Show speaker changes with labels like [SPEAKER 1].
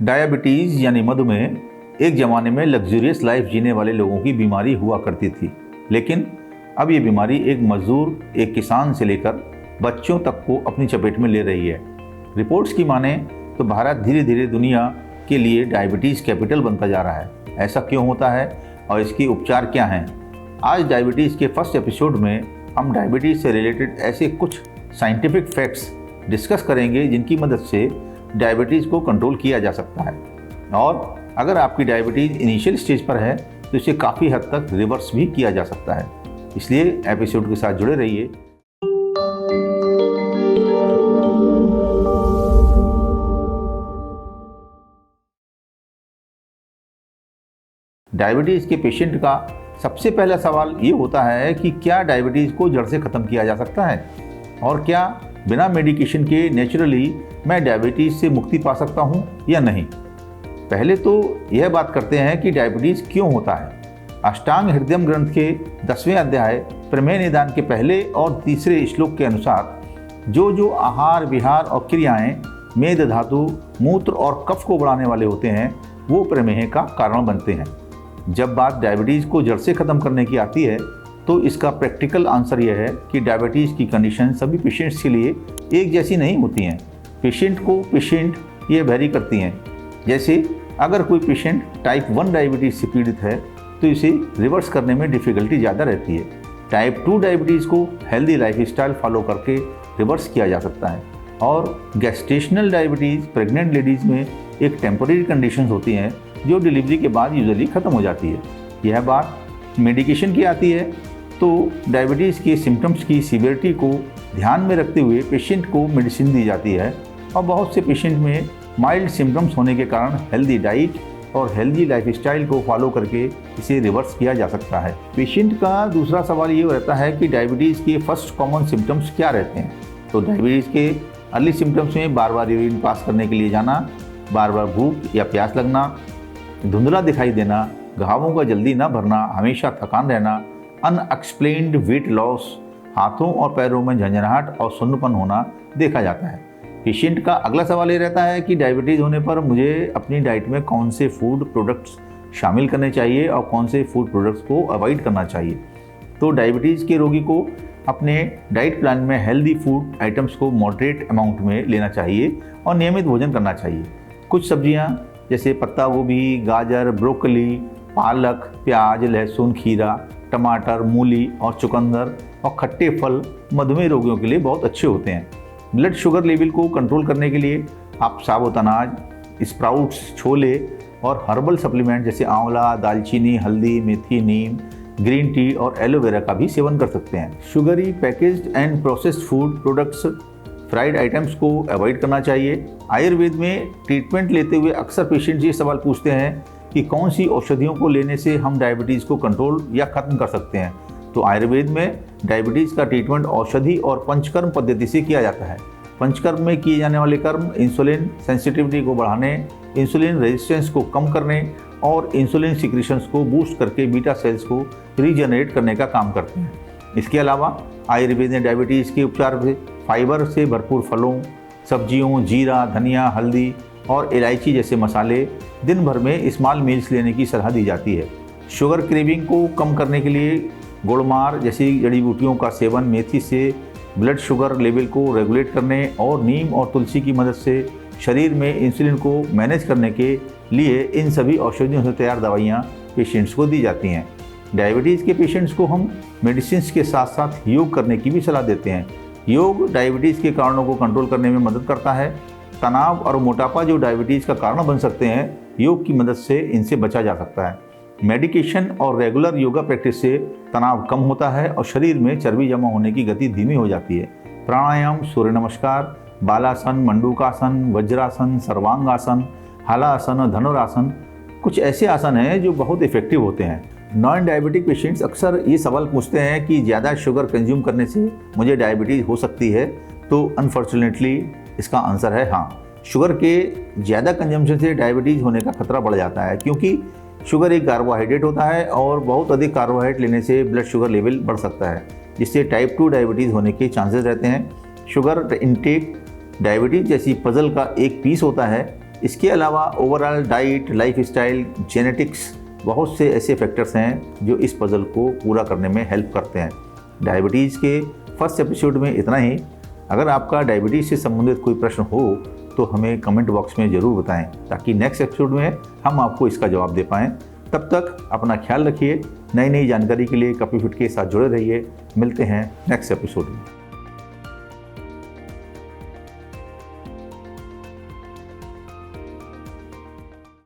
[SPEAKER 1] Diabetes यानी मधुमेह एक ज़माने में लग्जूरियस लाइफ जीने वाले लोगों की बीमारी हुआ करती थी, लेकिन अब ये बीमारी एक मजदूर, एक किसान से लेकर बच्चों तक को अपनी चपेट में ले रही है। रिपोर्ट्स की माने तो भारत धीरे धीरे दुनिया के लिए डायबिटीज़ कैपिटल बनता जा रहा है। ऐसा क्यों होता है और इसके उपचार क्या हैं? आज डायबिटीज़ के फर्स्ट एपिसोड में हम डायबिटीज़ से रिलेटेड ऐसे कुछ साइंटिफिक फैक्ट्स डिस्कस करेंगे जिनकी मदद से डायबिटीज़ को कंट्रोल किया जा सकता है, और अगर आपकी डायबिटीज़ इनिशियल स्टेज पर है तो इसे काफ़ी हद तक रिवर्स भी किया जा सकता है। इसलिए एपिसोड के साथ जुड़े रहिए। डायबिटीज़ के पेशेंट का सबसे पहला सवाल ये होता है कि क्या डायबिटीज़ को जड़ से ख़त्म किया जा सकता है, और क्या बिना मेडिकेशन के नेचुरली मैं डायबिटीज़ से मुक्ति पा सकता हूँ या नहीं। पहले तो यह बात करते हैं कि डायबिटीज़ क्यों होता है। अष्टांग हृदय ग्रंथ के 10वें अध्याय प्रमेय निदान के पहले और तीसरे श्लोक के अनुसार जो आहार विहार और क्रियाएं मेद धातु, मूत्र और कफ को बढ़ाने वाले होते हैं वो प्रमेह का कारण बनते हैं। जब बात डायबिटीज़ को जड़ से ख़त्म करने की आती है तो इसका प्रैक्टिकल आंसर यह है कि डायबिटीज़ की कंडीशन सभी पेशेंट्स के लिए एक जैसी नहीं होती हैं। पेशेंट ये वेरी करती हैं। जैसे अगर कोई पेशेंट टाइप 1 डायबिटीज़ से पीड़ित है तो इसे रिवर्स करने में डिफ़िकल्टी ज़्यादा रहती है। टाइप 2 डायबिटीज़ को हेल्दी लाइफस्टाइल फॉलो करके रिवर्स किया जा सकता है। और गैस्ट्रेशनल डायबिटीज़ प्रेग्नेंट लेडीज़ में एक टेम्परेरी कंडीशन होती हैं जो डिलीवरी के बाद यूजुअली ख़त्म हो जाती है। यह बात मेडिकेशन की आती है तो डायबिटीज़ के सिम्टम्स की सीवियरिटी को ध्यान में रखते हुए पेशेंट को मेडिसिन दी जाती है, और बहुत से पेशेंट में माइल्ड सिम्टम्स होने के कारण हेल्दी डाइट और हेल्दी लाइफस्टाइल को फॉलो करके इसे रिवर्स किया जा सकता है। पेशेंट का दूसरा सवाल ये रहता है कि डायबिटीज़ के फर्स्ट कॉमन सिम्टम्स क्या रहते हैं। तो डायबिटीज़ के अर्ली सिम्टम्स में बार बार यूरिन पास करने के लिए जाना, बार बार भूख या प्यास लगना, धुंधला दिखाई देना, घावों का जल्दी न भरना, हमेशा थकान रहना, अनएक्सप्लेन्ड वेट लॉस, हाथों और पैरों में झंझनाहट और सुन्नपन होना देखा जाता है। पेशेंट का अगला सवाल ये रहता है कि डायबिटीज़ होने पर मुझे अपनी डाइट में कौन से फूड प्रोडक्ट्स शामिल करने चाहिए और कौन से फूड प्रोडक्ट्स को अवॉइड करना चाहिए। तो डायबिटीज़ के रोगी को अपने डाइट प्लान में हेल्दी फूड आइटम्स को मॉडरेट अमाउंट में लेना चाहिए और नियमित भोजन करना चाहिए। कुछ सब्जियां जैसे पत्ता गोभी, गाजर, ब्रोकली, पालक, प्याज, लहसुन, खीरा, टमाटर, मूली और चुकंदर और खट्टे फल मधुमेह रोगियों के लिए बहुत अच्छे होते हैं। ब्लड शुगर लेवल को कंट्रोल करने के लिए आप साबुत अनाज, स्प्राउट्स, छोले और हर्बल सप्लीमेंट जैसे आंवला, दालचीनी, हल्दी, मेथी, नीम, ग्रीन टी और एलोवेरा का भी सेवन कर सकते हैं। Sugary, packaged and processed food products, fried items को अवॉइड करना चाहिए। आयुर्वेद में ट्रीटमेंट लेते हुए अक्सर पेशेंट्स ये सवाल पूछते हैं कि कौन सी औषधियों को लेने से हम डायबिटीज़ को कंट्रोल या ख़त्म कर सकते हैं। तो आयुर्वेद में डायबिटीज़ का ट्रीटमेंट औषधि और पंचकर्म पद्धति से किया जाता है। पंचकर्म में किए जाने वाले कर्म इंसुलिन सेंसिटिविटी को बढ़ाने, इंसुलिन रेजिस्टेंस को कम करने और इंसुलिन सिक्रीशंस को बूस्ट करके बीटा सेल्स को रीजनरेट करने का काम करते हैं। इसके अलावा आयुर्वेद ने डायबिटीज़ के उपचार में फाइबर से भरपूर फलों, सब्जियों, जीरा, धनिया, हल्दी और इलायची जैसे मसाले दिन भर में स्मॉल मील्स लेने की सलाह दी जाती है। शुगर क्रेविंग को कम करने के लिए गुड़मार जैसी जड़ी बूटियों का सेवन, मेथी से ब्लड शुगर लेवल को रेगुलेट करने और नीम और तुलसी की मदद से शरीर में इंसुलिन को मैनेज करने के लिए इन सभी औषधियों से तैयार दवाइयाँ पेशेंट्स को दी जाती हैं। डायबिटीज़ के पेशेंट्स को हम मेडिसिन के साथ साथ योग करने की भी सलाह देते हैं। योग डायबिटीज़ के कारणों को कंट्रोल करने में मदद करता है। तनाव और मोटापा जो डायबिटीज़ का कारण बन सकते हैं, योग की मदद से इनसे बचा जा सकता है। मेडिकेशन और रेगुलर योगा प्रैक्टिस से तनाव कम होता है और शरीर में चर्बी जमा होने की गति धीमी हो जाती है। प्राणायाम, सूर्य नमस्कार, बालासन, मंडूकासन, वज्रासन, सर्वांगासन, हलासन और धनुरासन कुछ ऐसे आसन हैं जो बहुत इफेक्टिव होते हैं। नॉन डायबिटिक पेशेंट्स अक्सर ये सवाल पूछते हैं कि ज़्यादा शुगर कंज्यूम करने से मुझे डायबिटीज़ हो सकती है। तो अनफॉर्चुनेटली इसका आंसर है हाँ। शुगर के ज़्यादा कंजम्पशन से डायबिटीज़ होने का खतरा बढ़ जाता है, क्योंकि शुगर एक कार्बोहाइड्रेट होता है और बहुत अधिक कार्बोहाइड्रेट लेने से ब्लड शुगर लेवल बढ़ सकता है, जिससे टाइप 2 डायबिटीज़ होने के चांसेस रहते हैं। शुगर इंटेक डायबिटीज़ जैसी पजल का एक पीस होता है। इसके अलावा ओवरऑल डाइट, लाइफस्टाइल, जेनेटिक्स, बहुत से ऐसे फैक्टर्स हैं जो इस पजल को पूरा करने में हेल्प करते हैं। डायबिटीज़ के फर्स्ट एपिसोड में इतना ही। अगर आपका डायबिटीज़ से संबंधित कोई प्रश्न हो तो हमें कमेंट बॉक्स में ज़रूर बताएं, ताकि नेक्स्ट एपिसोड में हम आपको इसका जवाब दे पाएँ। तब तक अपना ख्याल रखिए। नई नई जानकारी के लिए कॉपी फिट के साथ जुड़े रहिए। मिलते हैं नेक्स्ट एपिसोड में।